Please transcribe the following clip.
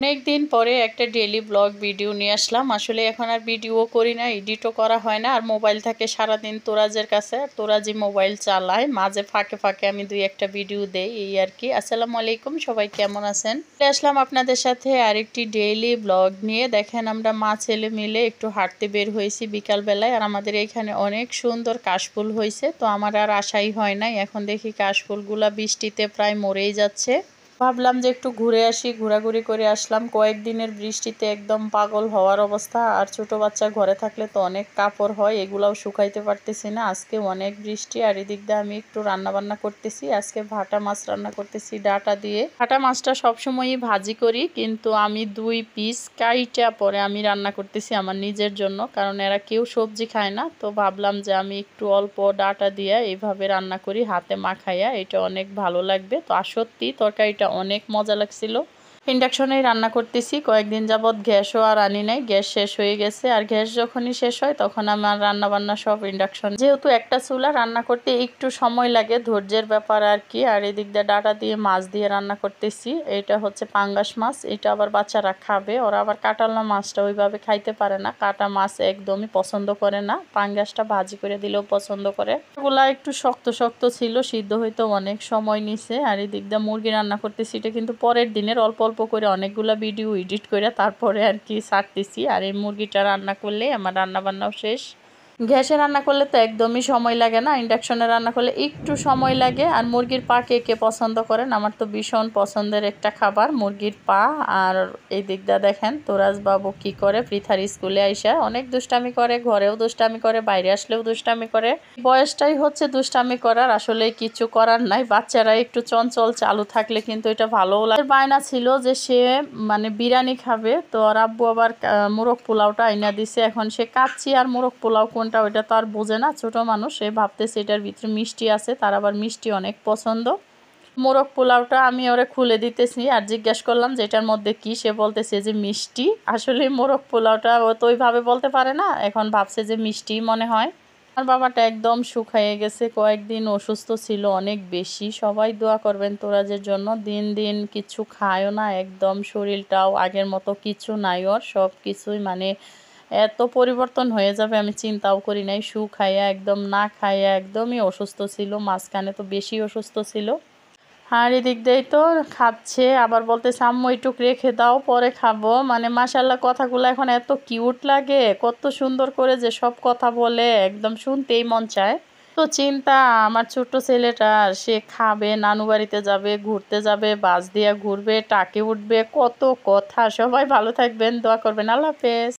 অনেক দিন পরে একটা ডেইলি ব্লগ ভিডিও নিয়ে আসলাম। আসলে এখন আর ভিডিও করি না, এডিটও করা হয় না, আর মোবাইল থাকে সারাদিন তোরাজের কাছে, আর তোরাজি মোবাইল চালায়, মাঝে ফাঁকে ফাঁকে আমি দুই একটা ভিডিও দেই, এই আর কি। আসসালামু আলাইকুম, সবাই কেমন আছেন? আসলাম আপনাদের সাথে আরেকটি ডেইলি ব্লগ নিয়ে। দেখেন আমরা মা ছেলে মিলে একটু হাঁটতে বের হয়েছি বিকালবেলায়, আর আমাদের এখানে অনেক সুন্দর কাশফুল হয়েছে, তো আমার আর আশাই হয় নাই। এখন দেখি কাশফুলগুলা বৃষ্টিতে প্রায় মরেই যাচ্ছে। ভাবলাম যে একটু ঘুরে আসি, ঘোরাঘুরি করে আসলাম। কয়েকদিনের বৃষ্টিতে একদম পাগল হওয়ার অবস্থা, আর ছোট বাচ্চা ঘরে থাকলে তো অনেক কাপড় হয়, এগুলাও শুকাইতে পারতেছি না। আজকে অনেক বৃষ্টি, আর এদিক দিয়ে আমি একটু রান্না বান্না করতেছি। আজকে ভাটা মাছ রান্না করতেছি ডাটা দিয়ে। ভাটা মাছটা সবসময়ই ভাজি করি, কিন্তু আমি 2 পিস কাইটা পরে আমি রান্না করতেছি আমার নিজের জন্য, কারণ এরা কেউ সবজি খায় না। তো ভাবলাম যে আমি একটু অল্প ডাটা দিয়ে এইভাবে রান্না করি, হাতে মাখাইয়া, এটা অনেক ভালো লাগবে। তো আর সত্যি তরকারিটা অনেক মজা লাগছিল। ইন্ডাকশনেই রান্না করতেছি, কয়েকদিন যাবৎ গ্যাসও আর আনি নাই, গ্যাস শেষ হয়ে গেছে। আর গ্যাস যখনই শেষ হয় তখন আমার রান্না বান্না সব ইন্ডাকশন, যেহেতু একটা চুলা, রান্না করতে একটু সময় লাগে, ধৈর্যের ব্যাপার আর কি। আর এদিক দিয়ে ডাটা দিয়ে মাছ দিয়ে রান্না করতেছি। এটা হচ্ছে পাঙ্গাস মাছ, এটা আবার বাচ্চারা খাবে। ওরা আবার কাটালনা মাছটা ওইভাবে খাইতে পারে না, কাটা মাছ একদমই পছন্দ করে না, পাঙ্গাসটা ভাজি করে দিলেও পছন্দ করে। এগুলা একটু শক্ত শক্ত ছিল, সিদ্ধ হইতে অনেক সময় নিছে। আর এই দিক দিয়ে মুরগি রান্না করতেছি, এটা কিন্তু পরের দিনের, অল্প অল্প করে অনেকগুলা ভিডিও এডিট করে তারপরে আর কি ছাড়তেছি। আর এই মুরগিটা রান্না করলে আমার রান্না বান্নাও শেষ। গ্যাসে রান্না করলে তো একদমই সময় লাগে না, ইন্ডাকশনে রান্না করলে একটু সময় লাগে। আর মুরগির পা কে কে পছন্দ করেন? আমার তো ভীষণ পছন্দের একটা খাবার মুরগির পা। আর এই দিকটা দেখেন তোরাজ বাবু কি করে, পৃথার স্কুলে আইসা অনেক দুষ্টামি করে, ঘরেও দুষ্টামি করে, বাইরে আসলেও দুষ্টামি করে। বয়সটাই হচ্ছে দুষ্টামি করার, আসলে কিছু করার নাই। বাচ্চারা একটু চঞ্চল চালু থাকলে কিন্তু এটা ভালোও লাগে। বায়না ছিল যে সে মানে বিরিয়ানি খাবে, তো আর আব্বু আবার মোরগ পোলাওটা আইনা দিছে। এখন সে কাচ্চি আর মোরগ পোলাও কোনটা, ওইটা তো আর বোঝে না, ছোট মানুষ, সে ভাবতেছে এটার ভিতরে মিষ্টি আছে, তার আবার মিষ্টি অনেক পছন্দ। মোরগ পোলাওটা আমি ওরে খুলে দিতেছি, আর জিজ্ঞাসা করলাম যে এটার মধ্যে কি, সে বলতেছে যে মিষ্টি। আসলে মোরগ পোলাওটা ও তো ওইভাবে বলতে পারে না, এখন ভাবছে যে মিষ্টি মনে হয়। আমার বাবাটা একদম শুকায়ে গেছে, কয়েকদিন অসুস্থ ছিল অনেক বেশি। সবাই দোয়া করবেন তোরাজের জন্য। দিন দিন কিছু খায়ও না, একদম শরীরটাও আগের মতো কিছু নাই ওর, সব কিছুই মানে এত পরিবর্তন হয়ে যাবে আমি চিন্তাও করি নাই। শুকাইয়া একদম না খাইয়া একদমই অসুস্থ ছিল, মাঝখানে তো বেশি অসুস্থ ছিল। আর এদিক দিয়েই তো খাচ্ছে, আবার বলতেছে আম্মু একটু রেখে দাও পরে খাবো। মানে মাশাআল্লাহ কথাগুলো এখন এত কিউট লাগে, কত সুন্দর করে যে সব কথা বলে, একদম শুনতেই মন চায়। তো চিন্তা আমার ছোট্ট ছেলেটা, সে খাবে, নানু বাড়িতে যাবে, ঘুরতে যাবে, বাস দিয়ে ঘুরবে, টাকে উঠবে, কত কথা। সবাই ভালো থাকবেন, দোয়া করবেন, আল্লাহ হাফেজ।